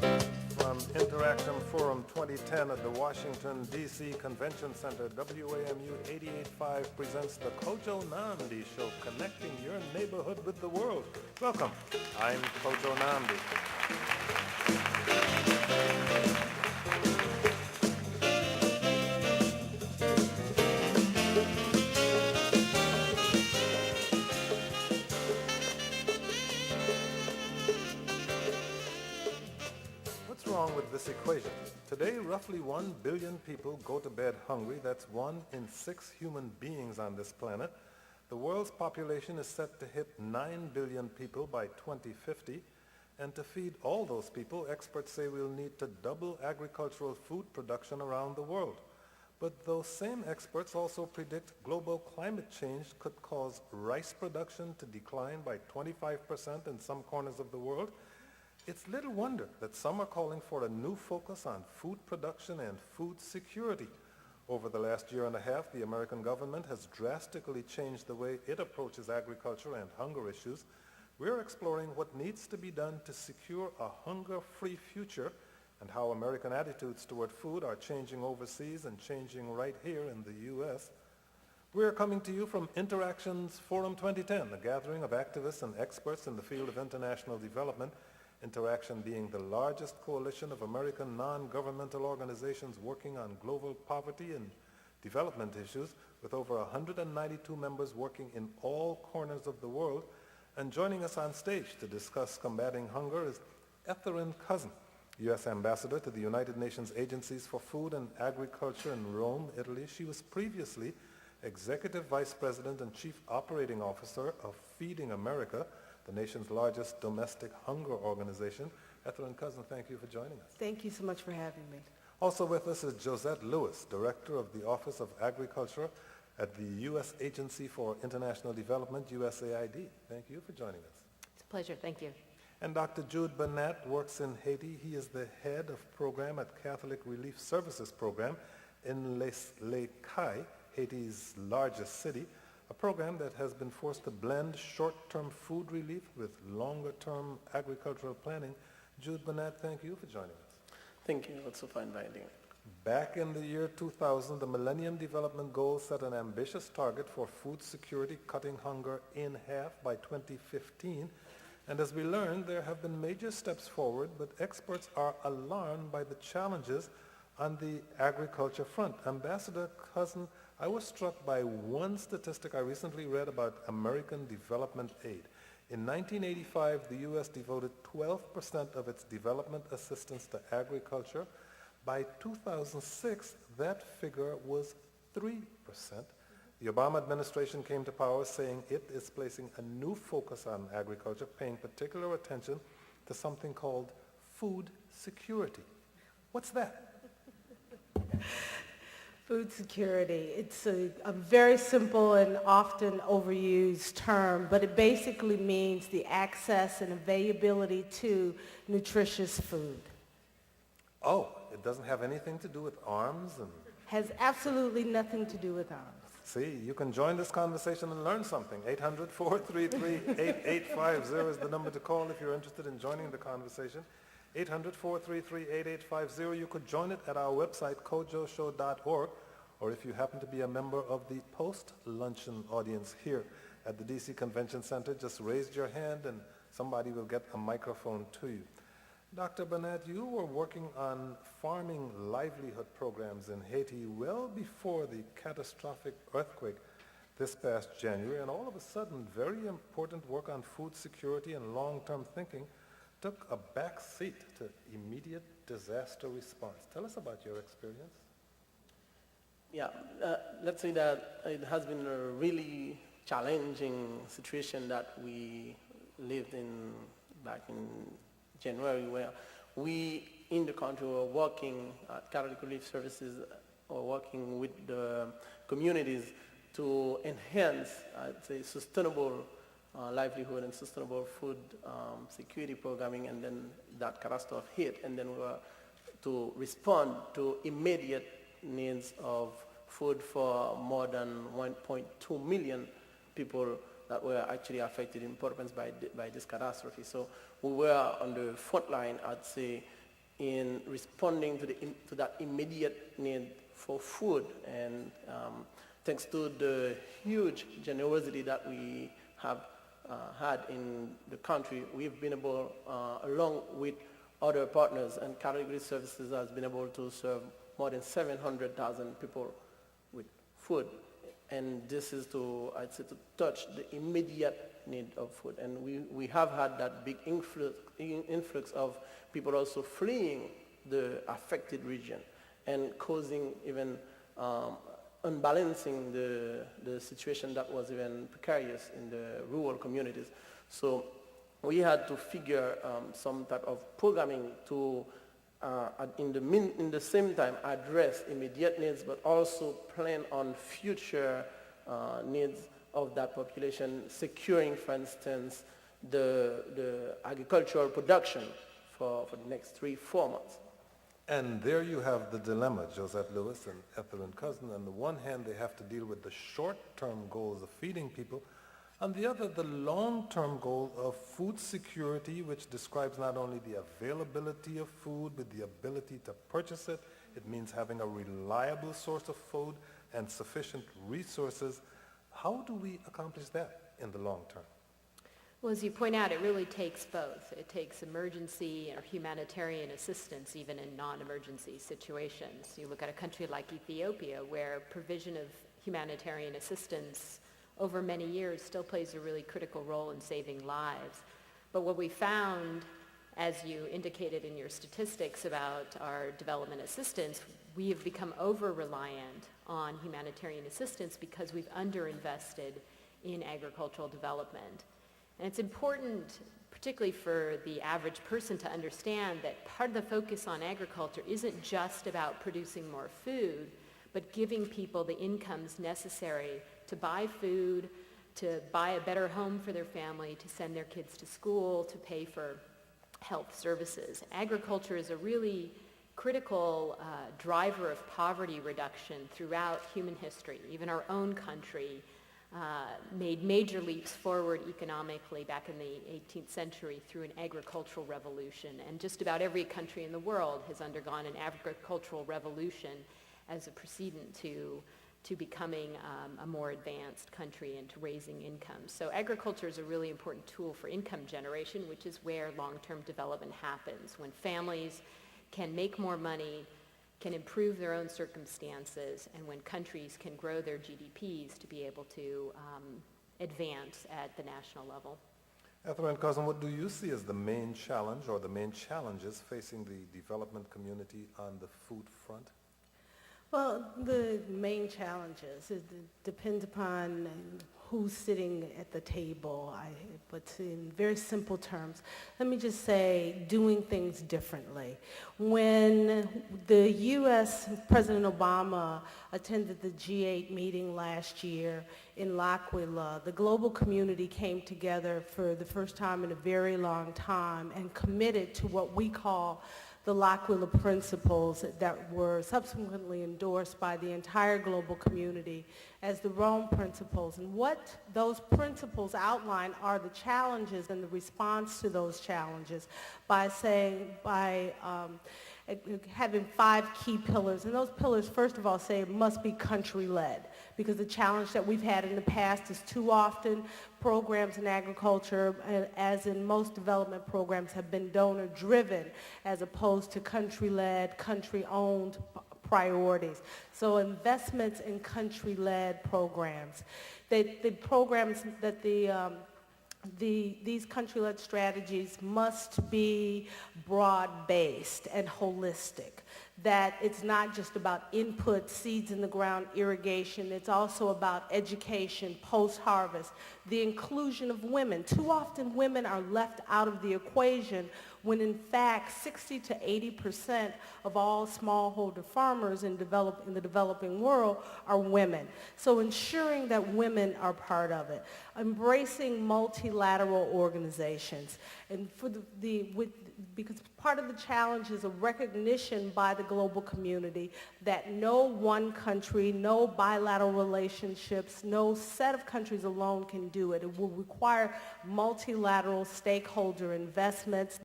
From Interaction Forum 2010 at the Washington, D.C. Convention Center, WAMU 88.5 presents the Kojo Namdi Show, connecting your neighborhood with the world. Welcome. I'm Kojo Namdi. What's wrong with this equation? Today, roughly 1 billion people go to bed hungry. That's 1 in 6 human beings on this planet. The world's population is set to hit 9 billion people by 2050. And to feed all those people, experts say we'll need to double agricultural food production around the world. But those same experts also predict global climate change could cause rice production to decline by 25% in some corners of the world. It's little wonder that some are calling for a new focus on food production and food security. Over the last year and a half, the American government has drastically changed the way it approaches agriculture and hunger issues. We're exploring what needs to be done to secure a hunger-free future and how American attitudes toward food are changing overseas and changing right here in the U.S. We're coming to you from Interactions Forum 2010, a gathering of activists and experts in the field of international development. Interaction being the largest coalition of American non-governmental organizations working on global poverty and development issues, with over 192 members working in all corners of the world. And joining us on stage to discuss combating hunger is Catherine Cousin, U.S. Ambassador to the United Nations Agencies for Food and Agriculture in Rome, Italy. She was previously Executive Vice President and Chief Operating Officer of Feeding America, the nation's largest domestic hunger organization. Catherine Cousin, thank you for joining us. Thank you so much for having me. Also with us is Josette Lewis, Director of the Office of Agriculture at the U.S. Agency for International Development, USAID. Thank you for joining us. It's a pleasure. Thank you. And Dr. Jude Burnett works in Haiti. He is the head of program at Catholic Relief Services Program in Les Cayes, Haiti's largest city, a program that has been forced to blend short-term food relief with longer-term agricultural planning. Jude Burnett, thank you for joining us. Thank you also for inviting me. Back in the year 2000, the Millennium Development Goals set an ambitious target for food security, cutting hunger in half by 2015. And as we learned, there have been major steps forward, but experts are alarmed by the challenges on the agriculture front. Ambassador Cousin, I was struck by one statistic I recently read about American development aid. In 1985, the U.S. devoted 12% of its development assistance to agriculture. By 2006, that figure was 3%. The Obama administration came to power saying it is placing a new focus on agriculture, paying particular attention to something called food security. What's that? Food security. It's a very simple and often overused term, but it basically means the access and availability to nutritious food. Oh, it doesn't have anything to do with arms and... Has absolutely nothing to do with arms. See, you can join this conversation and learn something. 800-433-8850 is the number to call if you're interested in joining the conversation. 800-433-8850. You could join it at our website, kojoshow.org, or if you happen to be a member of the post-luncheon audience here at the D.C. Convention Center, just raise your hand and somebody will get a microphone to you. Dr. Burnett, you were working on farming livelihood programs in Haiti well before the catastrophic earthquake this past January, and all of a sudden, very important work on food security and long-term thinking took a back seat to immediate disaster response. Tell us about your experience. Yeah, let's say that it has been a really challenging situation that we lived in back in January, where we in the country were working at Catholic Relief Services or working with the communities to enhance, I'd say, sustainable livelihood and sustainable food security programming, and then that catastrophe hit, and then we were to respond to immediate needs of food for more than 1.2 million people that were actually affected in Port-au-Prince by this catastrophe. So we were on the front line, I'd say, in responding to that immediate need for food. And thanks to the huge generosity that we have had in the country, we've been able, along with other partners and category services, has been able to serve more than 700,000 people with food. And this is to, I'd say, to touch the immediate need of food. And we have had that big influx of people also fleeing the affected region and causing even unbalancing the situation that was even precarious in the rural communities. So we had to figure some type of programming to, in the same time, address immediate needs, but also plan on future needs of that population, securing, for instance, the agricultural production for the next 3-4 months. And there you have the dilemma, Josette Lewis and Ethelyn Cousin. On the one hand, they have to deal with the short-term goals of feeding people. On the other, the long-term goal of food security, which describes not only the availability of food, but the ability to purchase it. It means having a reliable source of food and sufficient resources. How do we accomplish that in the long term? Well, as you point out, it really takes both. It takes emergency or humanitarian assistance, even in non-emergency situations. You look at a country like Ethiopia, where provision of humanitarian assistance over many years still plays a really critical role in saving lives. But what we found, as you indicated in your statistics about our development assistance, we have become over-reliant on humanitarian assistance because we've underinvested in agricultural development. And it's important, particularly for the average person, to understand that part of the focus on agriculture isn't just about producing more food, but giving people the incomes necessary to buy food, to buy a better home for their family, to send their kids to school, to pay for health services. Agriculture is a really critical driver of poverty reduction throughout human history. Even our own country made major leaps forward economically back in the 18th century through an agricultural revolution. And just about every country in the world has undergone an agricultural revolution as a precedent to becoming a more advanced country and to raising incomes. So agriculture is a really important tool for income generation, which is where long-term development happens. When families can make more money, can improve their own circumstances, and when countries can grow their GDPs to be able to advance at the national level. Ethelyn Cousin, what do you see as the main challenge or the main challenges facing the development community on the food front? Well, the main challenges, it depends upon who's sitting at the table, but in very simple terms, let me just say doing things differently. When the U.S. President Obama attended the G8 meeting last year in L'Aquila, the global community came together for the first time in a very long time and committed to what we call the L'Aquila principles that were subsequently endorsed by the entire global community as the Rome principles. And what those principles outline are the challenges and the response to those challenges by having 5 key pillars. And those pillars, first of all, say it must be country-led, because the challenge that we've had in the past is too often programs in agriculture, as in most development programs, have been donor-driven as opposed to country-led, country-owned priorities. So investments in country-led programs. These country-led strategies must be broad-based and holistic, that it's not just about input, seeds in the ground, irrigation. It's also about education, post-harvest, the inclusion of women. Too often women are left out of the equation when in fact 60 to 80% of all smallholder farmers in the developing world are women. So ensuring that women are part of it. Embracing multilateral organizations. And because part of the challenge is a recognition by the global community that no one country, no bilateral relationships, no set of countries alone can do it. It will require multilateral stakeholder investments.